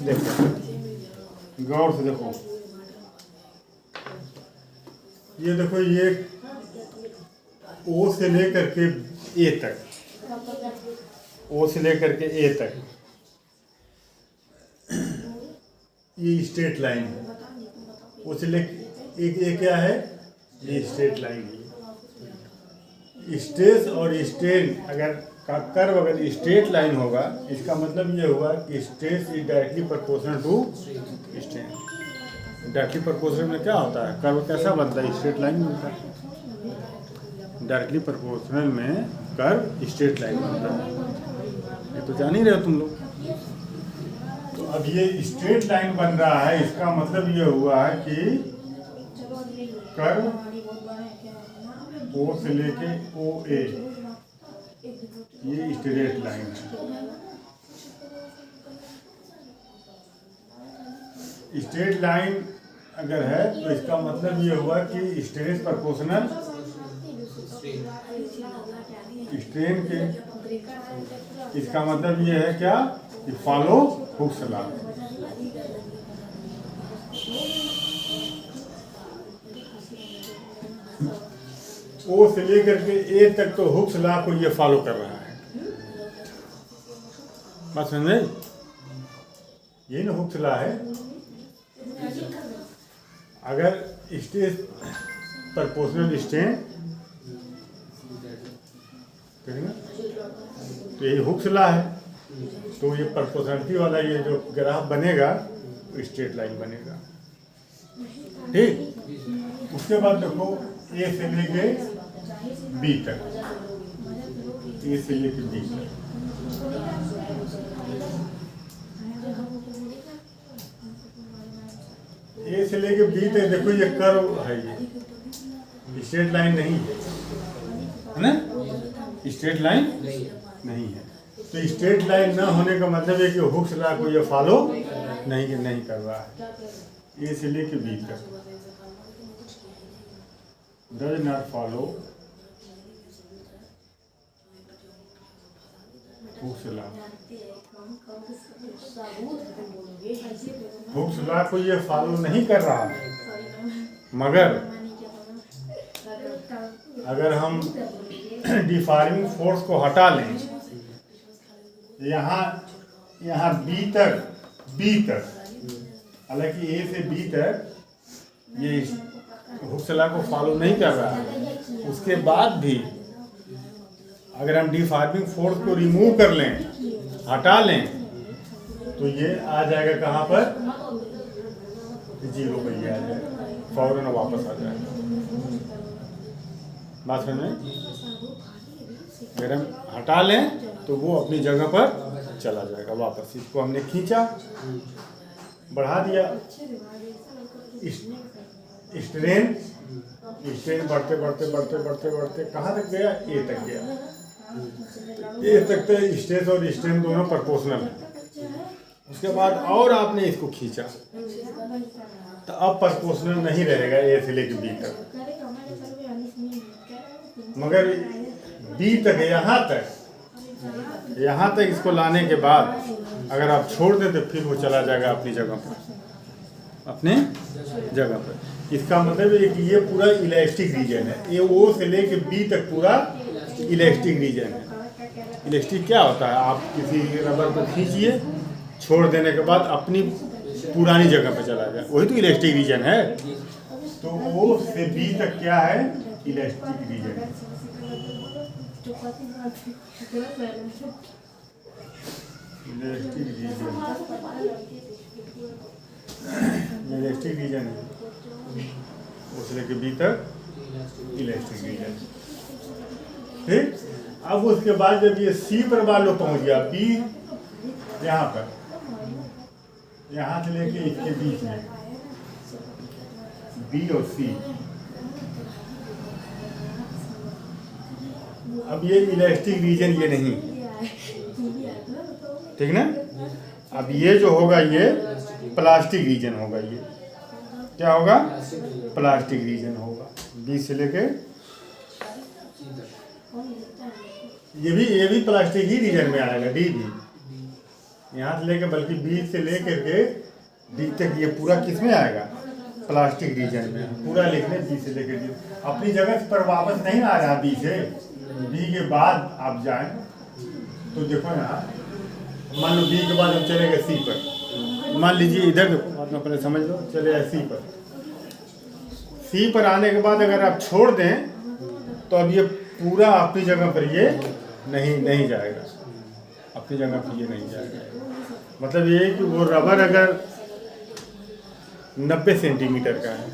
देखो गौर से देखो, ये देखो, ये ओ से लेकर के ए तक, ओ से लेकर के ए तक ये स्ट्रेट लाइन है। ओ से लेकर ये क्या है, ये स्ट्रेट लाइन है। स्ट्रेस और स्ट्रेन अगर का कर्व अगर स्ट्रेट लाइन होगा, इसका मतलब ये हुआ कि stress is directly proportional to strain. Directly proportional में क्या होता है, कर्व कैसा बनता है, स्ट्रेट लाइन बनता है। डायरेक्टली प्रोपोर्शनल में कर्व स्ट्रेट लाइन बनता है, ये तो जान ही रहे हो तुम लोग। तो अब ये स्ट्रेट लाइन बन रहा है, इसका मतलब ये हुआ है कि कर्व ओ से लेके ओ ए ये स्ट्रेट लाइन है। स्ट्रेट लाइन अगर है तो इसका मतलब ये हुआ कि स्ट्रेस प्रोपोर्शनल स्ट्रेन के, इसका मतलब ये है क्या कि फॉलो हुक्स लॉ। ओ से लेकर के ए तक तो हुक्स लॉ को ये फॉलो कर रहा है, बात समझे, यही ना हुक्स लॉ है। अगर स्ट्रेस प्रोपोर्शनल स्ट्रेन, तो यही हुक्स लॉ है, तो ये प्रोपोर्शनलिटी वाला ये जो ग्राफ बनेगा वो स्ट्रेट लाइन बनेगा। ठीक, उसके बाद देखो ए से लेके बी तक, ए से लेके बी तक, ए से लेके बी तक देखो ये कर्व है, ये स्ट्रेट लाइन नहीं है ना, स्ट्रेट लाइन नहीं है। तो स्ट्रेट लाइन ना होने का मतलब है कि हुक्स लॉ को ये फॉलो नहीं कर रहा है। ए से लेके बी तक does not follow Hooke's law. Hooke's law को ये फॉलो नहीं कर रहा है, मगर अगर हम डिफॉर्मिंग फोर्स को हटा लें, यहाँ बी तक, हालांकि ए से बी तक ये हुक्स लॉ को फॉलो नहीं कर रहा है, उसके बाद भी अगर हम डिफॉर्मिंग फोर्स को रिमूव कर लें, हटा लें, तो ये आ जाएगा कहाँ पर, जीरो पर ये आ जाएगा, फौरन वापस आ जाएगा। बात समझ में, अगर हम हटा लें तो वो अपनी जगह पर चला जाएगा वापस। इसको हमने खींचा, बढ़ा दिया, स्ट्रेन बढ़ते कहाँ तक गया, ए तक गया। ए तक तो स्ट्रेस और स्ट्रेन दोनों प्रोपोर्शनल है। उसके बाद और आपने इसको खींचा तो अब प्रोपोर्शनल नहीं रहेगा ए से लेकर बी तक, मगर बी तक यहाँ तक इसको लाने के बाद अगर आप छोड़ दें तो फिर वो चला जाएगा अपनी जगह पर। इसका मतलब है कि ये पूरा इलास्टिक रीजन है, ये ओ से लेके बी तक पूरा इलास्टिक रीजन है। इलास्टिक क्या होता है, आप किसी रबर को खींचिए, छोड़ देने के बाद अपनी पुरानी जगह पर चला जाए, वही तो इलास्टिक रीजन है। तो ओ से बी तक क्या है, इलास्टिक रीजन है। इलास्टिक रीजन है, उस लेके बी तक इलास्टिक रीजन। ठीक, अब उसके बाद जब ये सी पर मान लो पहुंच गया, बी यहाँ पर, यहाँ से लेके इसके बीच में बी और सी, अब ये इलास्टिक रीजन ये नहीं, ठीक ना। अब ये जो होगा ये प्लास्टिक रीजन होगा, ये क्या होगा, प्लास्टिक रीजन होगा। बी से लेके ये भी प्लास्टिक ही रीजन में आएगा, डी भी यहाँ से लेकर बल्कि बी से लेकर के डी तक ये पूरा किस में आएगा, प्लास्टिक रीजन में। पूरा लिख लें बी से लेकर डी। अपनी जगह पर वापस नहीं आ रहा बी से, बी के बाद आप जाएं तो देखो यहाँ, मान लो बी के बाद हम चले गए सी पर। मान लीजिए इधर देखो, आप पहले समझ लो, चले जाए सी पर। सी पर आने के बाद अगर आप छोड़ दें तो अब ये पूरा अपनी जगह पर ये नहीं जाएगा, अपनी जगह पर ये नहीं जाएगा। मतलब ये कि वो रबर अगर 90 सेंटीमीटर का है,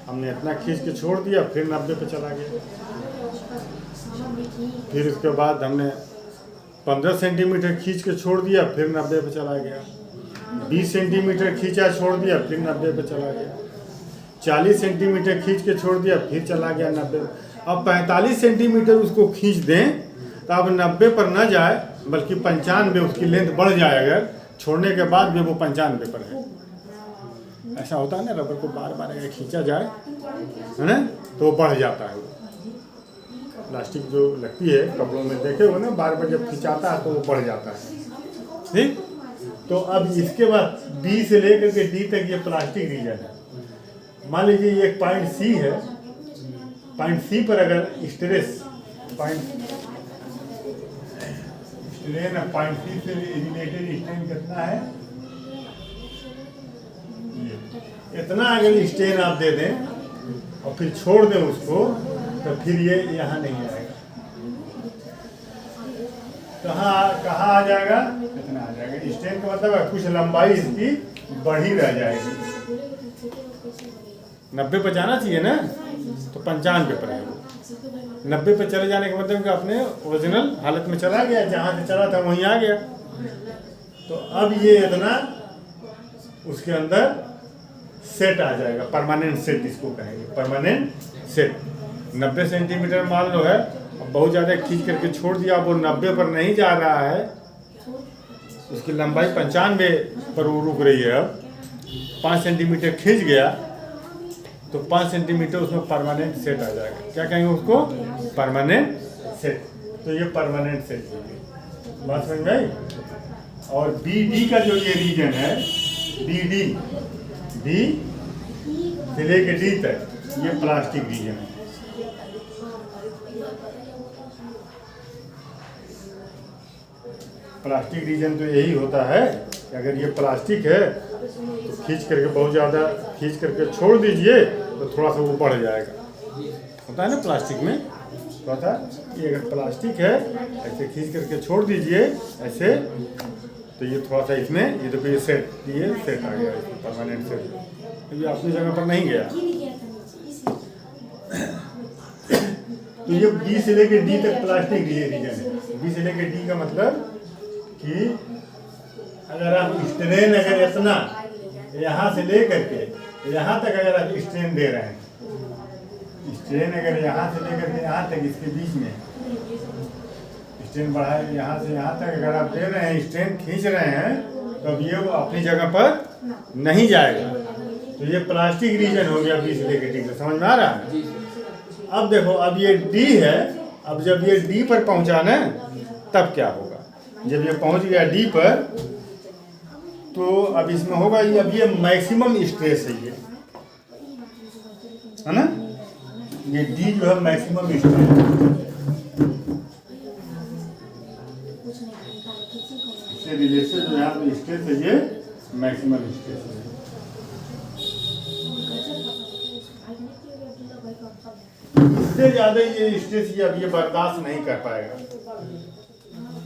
हमने इतना खींच के छोड़ दिया, फिर 90 पे चला गया। फिर उसके बाद हमने 15 सेंटीमीटर खींच के छोड़ दिया, फिर 90 पे चला गया। 20 सेंटीमीटर खींचा छोड़ दिया, फिर 90 पे चला गया। 40 सेंटीमीटर खींच के छोड़ दिया, फिर चला गया 90। अब 45 सेंटीमीटर उसको खींच दें तो अब 90 पर न जाए, बल्कि 95, उसकी लेंथ बढ़ जाए अगर छोड़ने के बाद भी वो 95 पर है। ऐसा होता है ना, रबर को बार बार अगर खींचा जाए है ना तो वो बढ़ जाता है। प्लास्टिक जो लगती है कपड़ों में, देखे हो ना, बार बार जब खिंचाता है तो वो बढ़ जाता है। ठीक, तो अब इसके बाद बी से लेकर के डी तक ये प्लास्टिक रीजन है। मान लीजिए ये एक पॉइंट सी है, पॉइंट सी पर अगर स्ट्रेस पॉइंट सी से रिलेटेड स्ट्रेन कितना है, इतना अगर स्ट्रेन आप दे दें और फिर छोड़ दें उसको, तो फिर ये यहाँ नहीं आएगा। कहाँ आ जाएगा, इतना आ जाएगा। स्ट्रेन का मतलब है कुछ लंबाई इसकी बढ़ी रह जाएगी। 90 पर जाना चाहिए ना, तो 95 पर है वो। 90 पे चले जाने का मतलब कि अपने ओरिजिनल हालत में चला गया, जहाँ से चला था वहीं आ गया। तो अब ये इतना उसके अंदर सेट आ जाएगा, परमानेंट सेट इसको कहेंगे, परमानेंट सेट। 90 सेंटीमीटर मान लो है, अब बहुत ज़्यादा खींच करके छोड़ दिया, वो 90 पर नहीं जा रहा है, उसकी लंबाई 95 पर वो रुक रही है। अब 5 सेंटीमीटर खींच गया तो 5 सेंटीमीटर उसमें परमानेंट सेट आ जाएगा। क्या कहेंगे उसको, परमानेंट सेट। तो ये परमानेंट सेट होगी, बात समझ में आई। और बी डी का जो ये रीजन है, बी डी से लेके डी तक, ये प्लास्टिक रीजन है। प्लास्टिक रीजन तो यही होता है कि अगर ये प्लास्टिक है तो खींच करके, बहुत ज़्यादा खींच करके छोड़ दीजिए तो थोड़ा सा वो बढ़ जाएगा। होता है ना प्लास्टिक में, थोड़ा सा ये अगर प्लास्टिक है ऐसे खींच करके छोड़ दीजिए ऐसे, तो ये थोड़ा सा इसमें, ये देखो ये सेट आ गया, परमानेंट सेट। ये अपनी जगह पर नहीं गया। तो ये बी से लेके डी तक प्लास्टिक रीजन है। बी से लेके डी का मतलब कि अगर आप स्ट्रेन अगर इतना यहाँ से लेकर के यहाँ तक अगर आप स्ट्रेन दे रहे हैं, स्ट्रेन अगर यहाँ से लेकर के यहाँ तक, इसके बीच में स्ट्रेन बढ़ाए, यहाँ से यहाँ तक अगर आप दे रहे हैं, स्ट्रेन खींच रहे हैं, तो अब ये अपनी जगह पर नहीं जाएगा। तो ये प्लास्टिक रीजन हो गया बी से लेकर डी तक। समझ में आ रहा है। अब देखो, अब ये डी है, अब जब ये डी पर पहुँचा ना, तब क्या होगा। जब ये पहुँच गया डी पर, तो अब इसमें होगा ये, अब ये मैक्सिमम स्ट्रेस है, ये है ना, ये डी जो है मैक्सिमम स्ट्रेस। इससे रिलेटेड जो यहाँ पे स्ट्रेस है, ये मैक्सिमम स्ट्रेस है। इससे ज़्यादा ये स्ट्रेस ये अब ये बर्दाश्त नहीं कर पाएगा।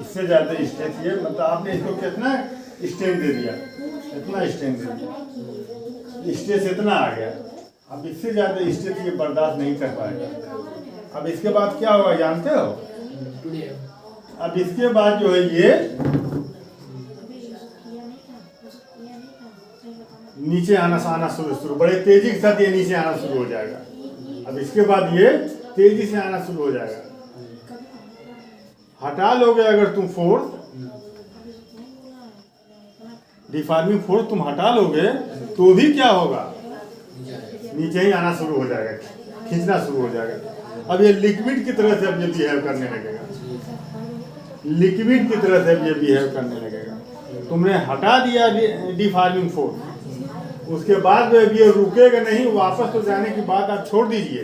इससे ज़्यादा स्ट्रेस ये, मतलब आपने इसको कितना स्ट्रेन दे दिया, इतना स्ट्रेन दे दिया, स्ट्रेस इतना आ गया। अब इससे ज़्यादा स्ट्रेस ये बर्दाश्त नहीं कर पाएगा। अब इसके बाद क्या होगा जानते हो, अब इसके बाद जो है ये नीचे आना शुरू, बड़े तेजी के साथ ये नीचे आना शुरू हो जाएगा। अब इसके बाद ये तेजी से आना शुरू हो जाएगा। हटा लोगे अगर तुम फोर्स, डिफॉर्मिंग फोर्स तुम हटा लोगे, तो भी क्या होगा, नीचे ही आना शुरू हो जाएगा, खींचना शुरू हो जाएगा। अब ये लिक्विड की तरह से अब ये बिहेव करने लगेगा। लिक्विड की तरह से ये बिहेव करने लगेगा। तुमने हटा दिया डिफॉर्मिंग फोर्स, उसके बाद अब ये रुकेगा नहीं, वापस तो जाने की बात आप छोड़ दीजिए,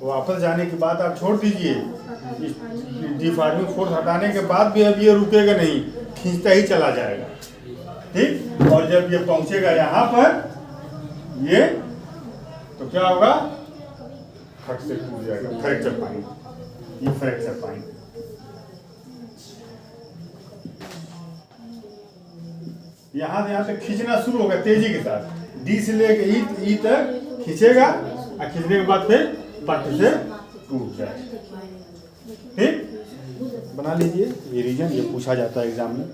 वापस जाने की बात आप छोड़ दीजिए, डिफॉर्मिंग फोर्स हटाने के बाद भी अब ये रुकेगा नहीं, खींचता ही चला जाएगा। ठीक, और जब ये पहुंचेगा यहाँ पर ये, तो क्या होगा, फट से टूट जाएगा, फ्रैक्चर पॉइंट, ये फ्रैक्चर पॉइंट। यहाँ से खींचना शुरू होगा तेजी के साथ, डी से लेके ई तक खींचेगा, और खींचने के बाद फिर पट से टूट जाएगा। ठीक, बना लीजिए ये रीजन, ये पूछा जाता है एग्जाम में।